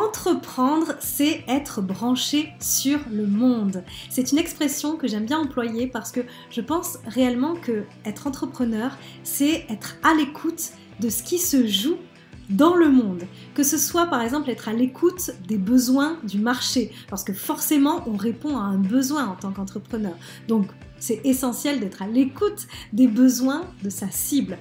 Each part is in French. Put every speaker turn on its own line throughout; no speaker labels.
Entreprendre, c'est être branché sur le monde. C'est une expression que j'aime bien employer parce que je pense réellement que être entrepreneur, c'est être à l'écoute de ce qui se joue dans le monde. Que ce soit par exemple être à l'écoute des besoins du marché, parce que forcément on répond à un besoin en tant qu'entrepreneur. Donc c'est essentiel d'être à l'écoute des besoins de sa cible.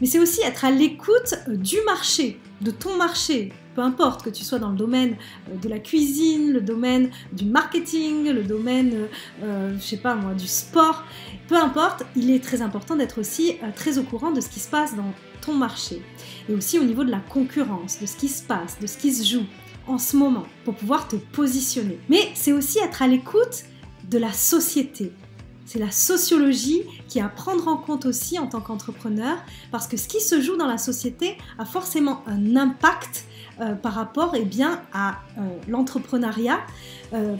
Mais c'est aussi être à l'écoute du marché, de ton marché. Peu importe que tu sois dans le domaine de la cuisine, le domaine du marketing, le domaine, je sais pas moi, du sport. Peu importe, il est très important d'être aussi très au courant de ce qui se passe dans ton marché. Et aussi au niveau de la concurrence, de ce qui se passe, de ce qui se joue en ce moment, pour pouvoir te positionner. Mais c'est aussi être à l'écoute de la société. C'est la sociologie qui est à prendre en compte aussi en tant qu'entrepreneur, parce que ce qui se joue dans la société a forcément un impact par rapport à l'entrepreneuriat,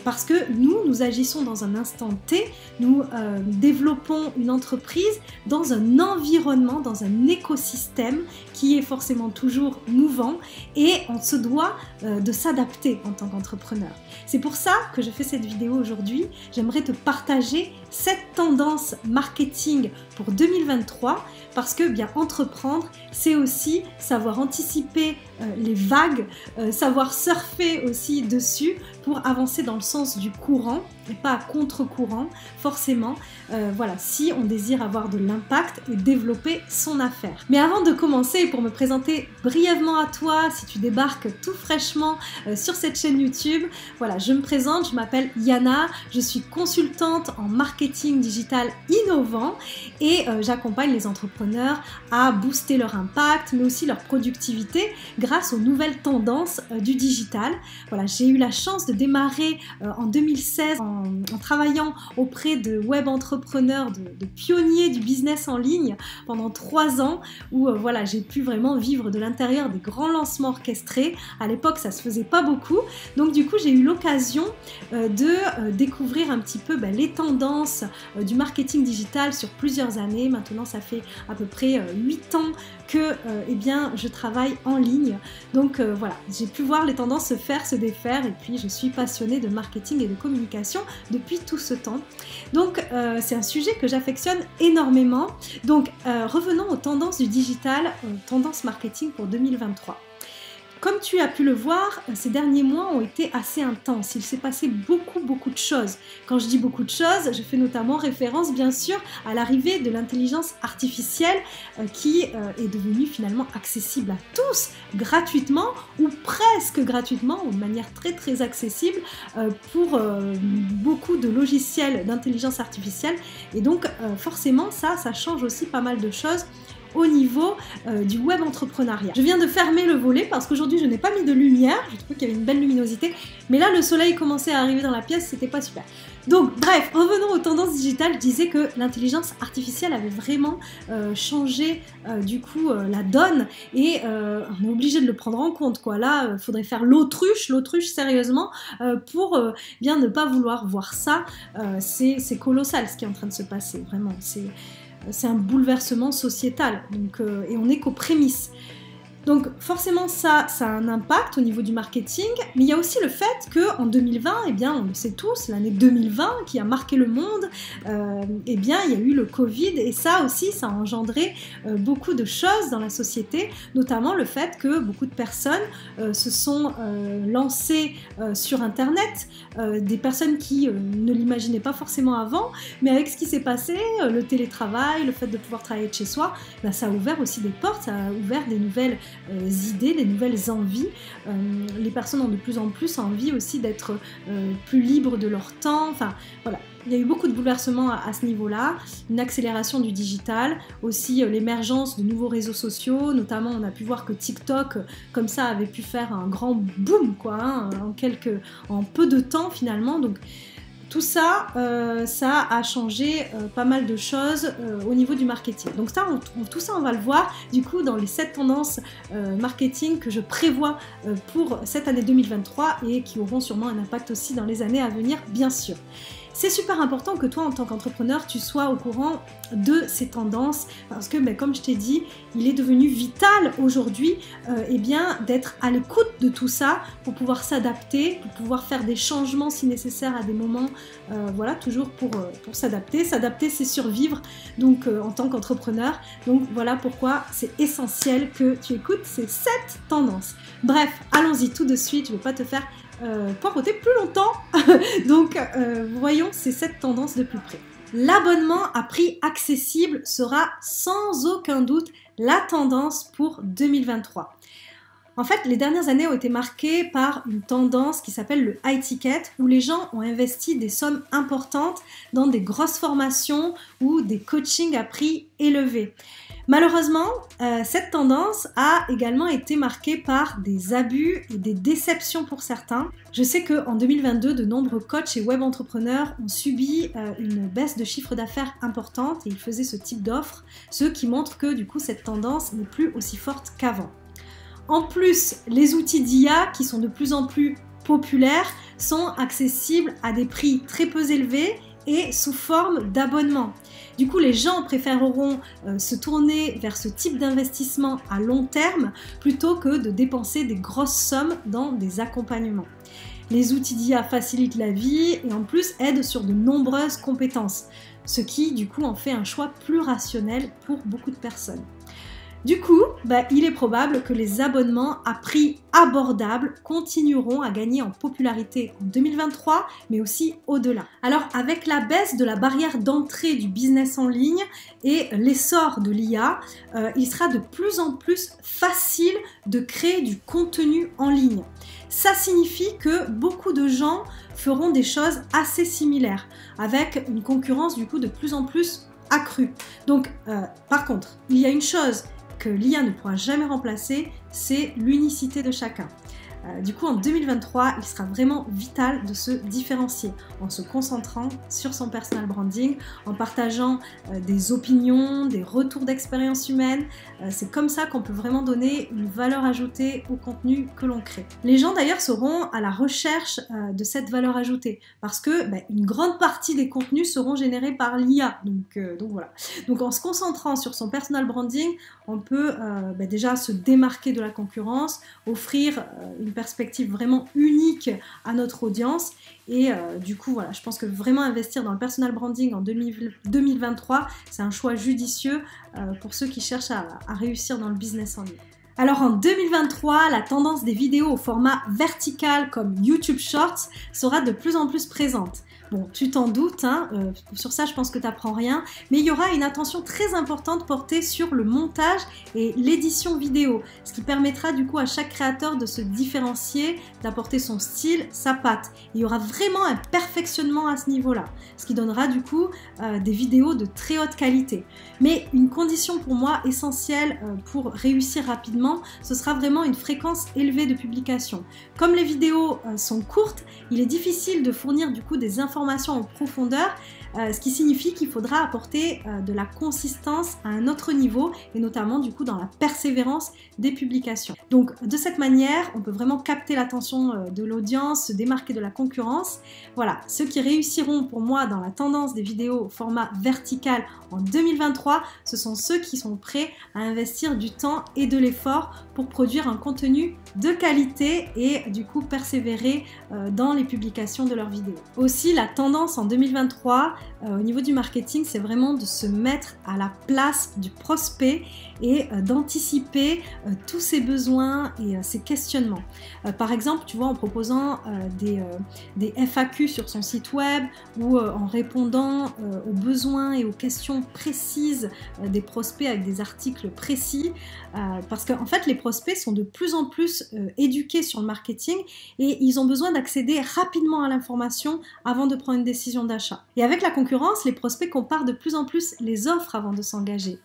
parce que nous agissons dans un instant T, nous développons une entreprise dans un environnement, dans un écosystème qui est forcément toujours mouvant et on se doit de s'adapter en tant qu'entrepreneur. C'est pour ça que je fais cette vidéo aujourd'hui. J'aimerais te partager cette tendance marketing pour 2023 parce que bien entreprendre, c'est aussi savoir anticiper les vagues, savoir surfer aussi dessus pour avancer dans le sens du courant et pas à contre-courant forcément, voilà, si on désire avoir de l'impact et développer son affaire. Mais avant de commencer, pour me présenter brièvement à toi, si tu débarques tout fraîchement sur cette chaîne YouTube, voilà, je me présente, je m'appelle Yana, je suis consultante en marketing digital innovant et j'accompagne les entrepreneurs à booster leur impact, mais aussi leur productivité grâce aux nouvelles tendances du digital. Voilà, j'ai eu la chance de démarrer en 2016 en travaillant auprès de web entrepreneurs, de pionniers du business en ligne pendant 3 ans où voilà, j'ai pu vraiment vivre de l'intérieur des grands lancements orchestrés. À l'époque, ça se faisait pas beaucoup. Donc du coup, j'ai eu l'occasion de découvrir un petit peu les tendances du marketing digital sur plusieurs années. Maintenant, ça fait à peu près 8 ans que je travaille en ligne. Donc voilà, j'ai pu voir les tendances se faire, se défaire et puis je suis passionnée de marketing et de communication depuis tout ce temps. Donc c'est un sujet que j'affectionne énormément. Donc revenons aux tendances du digital, tendances marketing pour 2023. Comme tu as pu le voir, ces derniers mois ont été assez intenses. Il s'est passé beaucoup de choses. Quand je dis beaucoup de choses, je fais notamment référence bien sûr à l'arrivée de l'intelligence artificielle qui est devenue finalement accessible à tous gratuitement ou presque gratuitement ou de manière très accessible pour beaucoup de logiciels d'intelligence artificielle. Et donc forcément ça change aussi pas mal de choses au niveau du web entrepreneuriat. Je viens de fermer le volet parce qu'aujourd'hui je n'ai pas mis de lumière, je trouvais qu'il y avait une belle luminosité, mais là le soleil commençait à arriver dans la pièce, c'était pas super. Donc bref, revenons aux tendances digitales. Je disais que l'intelligence artificielle avait vraiment changé du coup la donne et on est obligé de le prendre en compte quoi. Là, il faudrait faire l'autruche sérieusement pour bien ne pas vouloir voir ça. C'est colossal ce qui est en train de se passer, vraiment. C'est un bouleversement sociétal, donc, et on n'est qu'aux prémices. Donc forcément ça a un impact au niveau du marketing, mais il y a aussi le fait qu'en 2020, on le sait tous, l'année 2020 qui a marqué le monde, il y a eu le Covid et ça aussi, ça a engendré beaucoup de choses dans la société, notamment le fait que beaucoup de personnes se sont lancées sur Internet, des personnes qui ne l'imaginaient pas forcément avant, mais avec ce qui s'est passé, le télétravail, le fait de pouvoir travailler de chez soi, ça a ouvert aussi des portes, ça a ouvert des nouvelles idées, des nouvelles envies. Les personnes ont de plus en plus envie aussi d'être plus libres de leur temps. Enfin, voilà. Il y a eu beaucoup de bouleversements à ce niveau-là, une accélération du digital, aussi l'émergence de nouveaux réseaux sociaux, notamment on a pu voir que TikTok, comme ça, avait pu faire un grand boom, quoi, hein, en peu de temps finalement. Donc, tout ça, ça a changé pas mal de choses au niveau du marketing. Donc ça, tout ça, on va le voir du coup dans les 7 tendances marketing que je prévois pour cette année 2023 et qui auront sûrement un impact aussi dans les années à venir, bien sûr. C'est super important que toi, en tant qu'entrepreneur, tu sois au courant de ces tendances parce que, comme je t'ai dit, il est devenu vital aujourd'hui d'être à l'écoute de tout ça pour pouvoir s'adapter, pour pouvoir faire des changements si nécessaire à des moments, voilà, toujours pour s'adapter. S'adapter, c'est survivre, donc en tant qu'entrepreneur. Donc voilà pourquoi c'est essentiel que tu écoutes ces 7 tendances. Bref, allons-y tout de suite, je ne vais pas te faire poireauter plus longtemps. Donc voyons ces 7 tendances de plus près. L'abonnement à prix accessible sera sans aucun doute la tendance pour 2023. En fait, les dernières années ont été marquées par une tendance qui s'appelle le high ticket, où les gens ont investi des sommes importantes dans des grosses formations ou des coachings à prix élevés. Malheureusement, cette tendance a également été marquée par des abus et des déceptions pour certains. Je sais qu'en 2022, de nombreux coachs et web entrepreneurs ont subi une baisse de chiffre d'affaires importante et ils faisaient ce type d'offres, ce qui montre que du coup cette tendance n'est plus aussi forte qu'avant. En plus, les outils d'IA qui sont de plus en plus populaires sont accessibles à des prix très peu élevés et sous forme d'abonnement. Du coup, les gens préféreront se tourner vers ce type d'investissement à long terme plutôt que de dépenser des grosses sommes dans des accompagnements. Les outils d'IA facilitent la vie et en plus aident sur de nombreuses compétences, ce qui du coup en fait un choix plus rationnel pour beaucoup de personnes. Du coup, il est probable que les abonnements à prix abordable continueront à gagner en popularité en 2023, mais aussi au-delà. Alors, avec la baisse de la barrière d'entrée du business en ligne et l'essor de l'IA, il sera de plus en plus facile de créer du contenu en ligne. Ça signifie que beaucoup de gens feront des choses assez similaires, avec une concurrence du coup de plus en plus accrue. Donc, par contre, il y a une chose que l'IA ne pourra jamais remplacer, c'est l'unicité de chacun. Du coup, en 2023, il sera vraiment vital de se différencier en se concentrant sur son personal branding, en partageant des opinions, des retours d'expérience humaine. C'est comme ça qu'on peut vraiment donner une valeur ajoutée au contenu que l'on crée. Les gens d'ailleurs seront à la recherche de cette valeur ajoutée parce que une grande partie des contenus seront générés par l'IA. Donc voilà. Donc en se concentrant sur son personal branding, on peut déjà se démarquer de la concurrence, offrir une perspective vraiment unique à notre audience et du coup voilà, je pense que vraiment investir dans le personal branding en 2023 c'est un choix judicieux pour ceux qui cherchent à réussir dans le business en ligne. Alors en 2023, la tendance des vidéos au format vertical comme YouTube Shorts sera de plus en plus présente. Bon, tu t'en doutes, sur ça je pense que tu n'apprends rien, mais il y aura une attention très importante portée sur le montage et l'édition vidéo, ce qui permettra du coup à chaque créateur de se différencier, d'apporter son style, sa patte. Il y aura vraiment un perfectionnement à ce niveau-là, ce qui donnera du coup des vidéos de très haute qualité. Mais une condition pour moi essentielle pour réussir rapidement, ce sera vraiment une fréquence élevée de publication. Comme les vidéos sont courtes, il est difficile de fournir du coup des informations en profondeur, ce qui signifie qu'il faudra apporter de la consistance à un autre niveau et notamment du coup dans la persévérance des publications. Donc de cette manière, on peut vraiment capter l'attention de l'audience, se démarquer de la concurrence. Voilà, ceux qui réussiront pour moi dans la tendance des vidéos au format vertical en 2023, ce sont ceux qui sont prêts à investir du temps et de l'effort pour produire un contenu de qualité et du coup persévérer dans les publications de leurs vidéos. Aussi, la tendance en 2023 au niveau du marketing, c'est vraiment de se mettre à la place du prospect et d'anticiper tous ses besoins et ses questionnements. Par exemple, tu vois, en proposant des FAQ sur son site web ou en répondant aux besoins et aux questions précises des prospects avec des articles précis, parce qu'en fait, les prospects sont de plus en plus éduqués sur le marketing et ils ont besoin d'accéder rapidement à l'information avant de prendre une décision d'achat. Et avec la concurrence, les prospects comparent de plus en plus les offres avant de s'engager.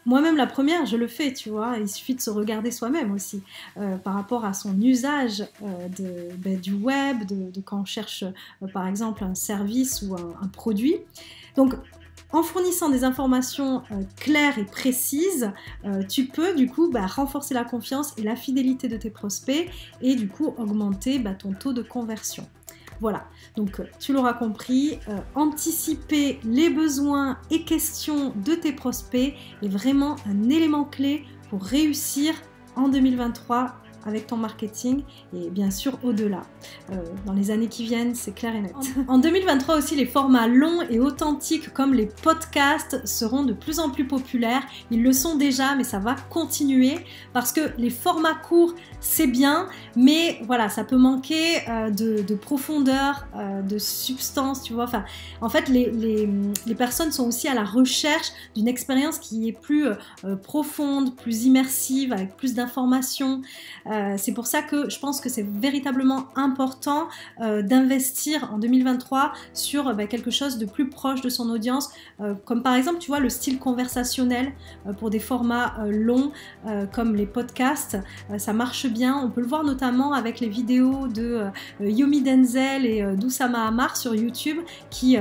Moi-même, la première, je le fais, tu vois, il suffit de se regarder soi-même aussi, par rapport à son usage du web, de quand on cherche, par exemple, un service ou un produit. Donc, en fournissant des informations claires et précises, tu peux du coup renforcer la confiance et la fidélité de tes prospects et du coup augmenter ton taux de conversion. Voilà, donc tu l'auras compris, anticiper les besoins et questions de tes prospects est vraiment un élément clé pour réussir en 2023 avec ton marketing et bien sûr au-delà. Dans les années qui viennent, c'est clair et net. En 2023 aussi, les formats longs et authentiques comme les podcasts seront de plus en plus populaires. Ils le sont déjà, mais ça va continuer parce que les formats courts, c'est bien, mais voilà, ça peut manquer de profondeur, de substance, tu vois. Enfin, en fait, les personnes sont aussi à la recherche d'une expérience qui est plus profonde, plus immersive, avec plus d'informations. C'est pour ça que je pense que c'est véritablement important d'investir en 2023 sur quelque chose de plus proche de son audience, comme par exemple, tu vois, le style conversationnel pour des formats longs comme les podcasts, ça marche bien. On peut le voir notamment avec les vidéos de Yomi Denzel et d'Oussama Ammar sur YouTube qui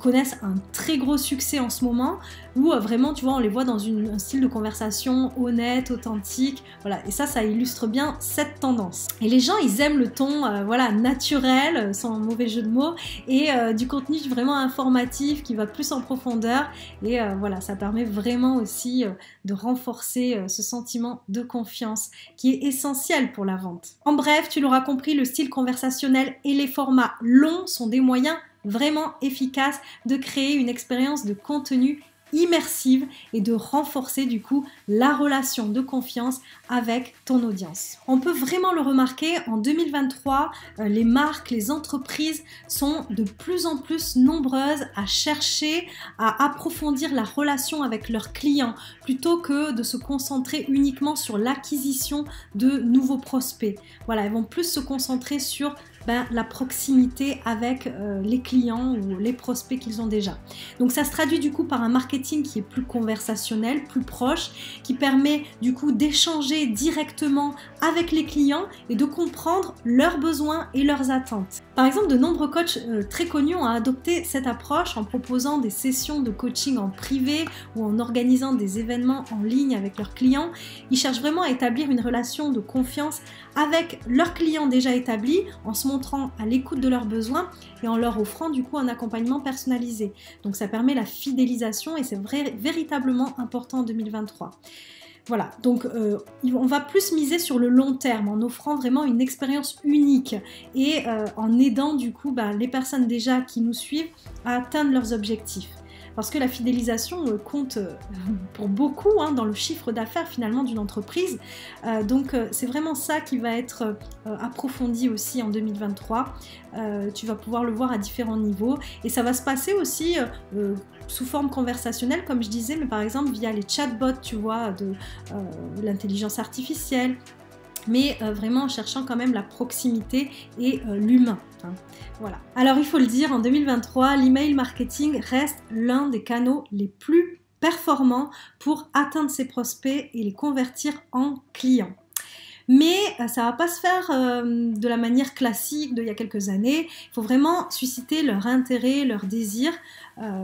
connaissent un très gros succès en ce moment, où vraiment, tu vois, on les voit dans un style de conversation honnête, authentique, voilà, et ça illustre bien cette tendance. Et les gens, ils aiment le ton, voilà, naturel, sans mauvais jeu de mots, et du contenu vraiment informatif qui va plus en profondeur, et voilà, ça permet vraiment aussi de renforcer ce sentiment de confiance qui est essentiel pour la vente. En bref, tu l'auras compris, le style conversationnel et les formats longs sont des moyens vraiment efficaces de créer une expérience de contenu immersive et de renforcer du coup la relation de confiance avec ton audience. On peut vraiment le remarquer, en 2023, les marques, les entreprises sont de plus en plus nombreuses à chercher à approfondir la relation avec leurs clients plutôt que de se concentrer uniquement sur l'acquisition de nouveaux prospects. Voilà, elles vont plus se concentrer sur la proximité avec les clients ou les prospects qu'ils ont déjà. Donc ça se traduit du coup par un marketing qui est plus conversationnel, plus proche, qui permet du coup d'échanger directement avec les clients et de comprendre leurs besoins et leurs attentes. Par exemple, de nombreux coachs très connus ont adopté cette approche en proposant des sessions de coaching en privé ou en organisant des événements en ligne avec leurs clients. Ils cherchent vraiment à établir une relation de confiance avec leurs clients déjà établis en se montrant à l'écoute de leurs besoins et en leur offrant du coup un accompagnement personnalisé. Donc ça permet la fidélisation et c'est véritablement important en 2023. Voilà, donc on va plus miser sur le long terme en offrant vraiment une expérience unique et en aidant du coup les personnes déjà qui nous suivent à atteindre leurs objectifs. Parce que la fidélisation compte pour beaucoup dans le chiffre d'affaires finalement d'une entreprise. Donc c'est vraiment ça qui va être approfondi aussi en 2023. Tu vas pouvoir le voir à différents niveaux et ça va se passer aussi sous forme conversationnelle comme je disais, mais par exemple via les chatbots, tu vois, de l'intelligence artificielle, mais vraiment en cherchant quand même la proximité et l'humain. Voilà. Alors il faut le dire, en 2023, l'email marketing reste l'un des canaux les plus performants pour atteindre ses prospects et les convertir en clients. Mais ça va pas se faire de la manière classique d'il y a quelques années. Il faut vraiment susciter leur intérêt, leur désir.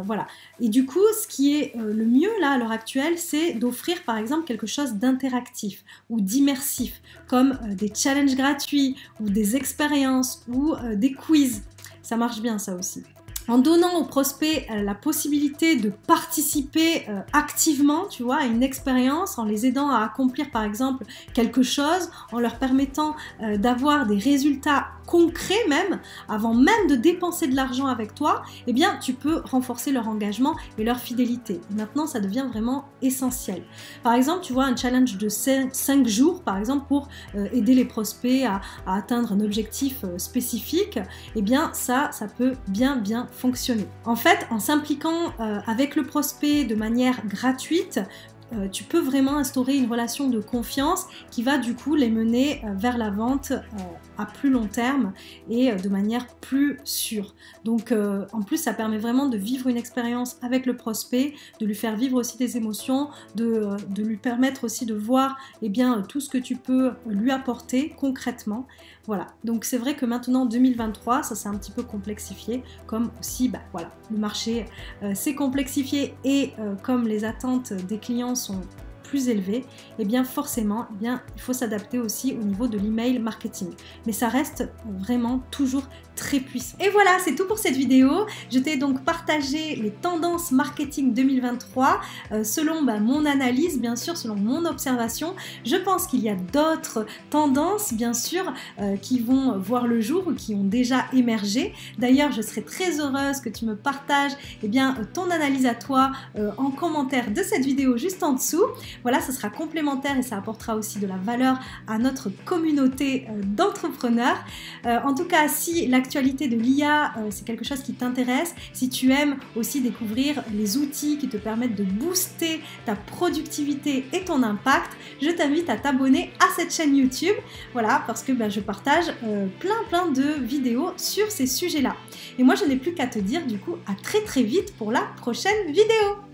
Voilà. Et du coup, ce qui est le mieux là à l'heure actuelle, c'est d'offrir par exemple quelque chose d'interactif ou d'immersif, comme des challenges gratuits ou des expériences ou des quiz. Ça marche bien ça aussi. En donnant aux prospects la possibilité de participer activement, tu vois, à une expérience, en les aidant à accomplir par exemple quelque chose, en leur permettant d'avoir des résultats concrets même, avant même de dépenser de l'argent avec toi, eh bien tu peux renforcer leur engagement et leur fidélité. Et maintenant, ça devient vraiment essentiel. Par exemple, tu vois, un challenge de 5 jours, par exemple, pour aider les prospects à atteindre un objectif spécifique, eh bien ça peut bien fonctionner. En fait, en s'impliquant avec le prospect de manière gratuite, tu peux vraiment instaurer une relation de confiance qui va du coup les mener vers la vente à plus long terme et de manière plus sûre. Donc en plus ça permet vraiment de vivre une expérience avec le prospect, de lui faire vivre aussi des émotions, de lui permettre aussi de voir tout ce que tu peux lui apporter concrètement. Voilà, donc c'est vrai que maintenant en 2023, ça s'est un petit peu complexifié, comme aussi le marché s'est complexifié et comme les attentes des clients sont plus élevé, et bien forcément, il faut s'adapter aussi au niveau de l'email marketing. Mais ça reste vraiment toujours très puissant. Et voilà, c'est tout pour cette vidéo. Je t'ai donc partagé les tendances marketing 2023 selon mon analyse, bien sûr, selon mon observation. Je pense qu'il y a d'autres tendances, bien sûr, qui vont voir le jour ou qui ont déjà émergé. D'ailleurs, je serais très heureuse que tu me partages ton analyse à toi en commentaire de cette vidéo juste en dessous. Voilà, ce sera complémentaire et ça apportera aussi de la valeur à notre communauté d'entrepreneurs. En tout cas, si l'actualité de l'IA, c'est quelque chose qui t'intéresse, si tu aimes aussi découvrir les outils qui te permettent de booster ta productivité et ton impact, je t'invite à t'abonner à cette chaîne YouTube. Voilà, parce que je partage plein de vidéos sur ces sujets-là. Et moi, je n'ai plus qu'à te dire du coup à très vite pour la prochaine vidéo.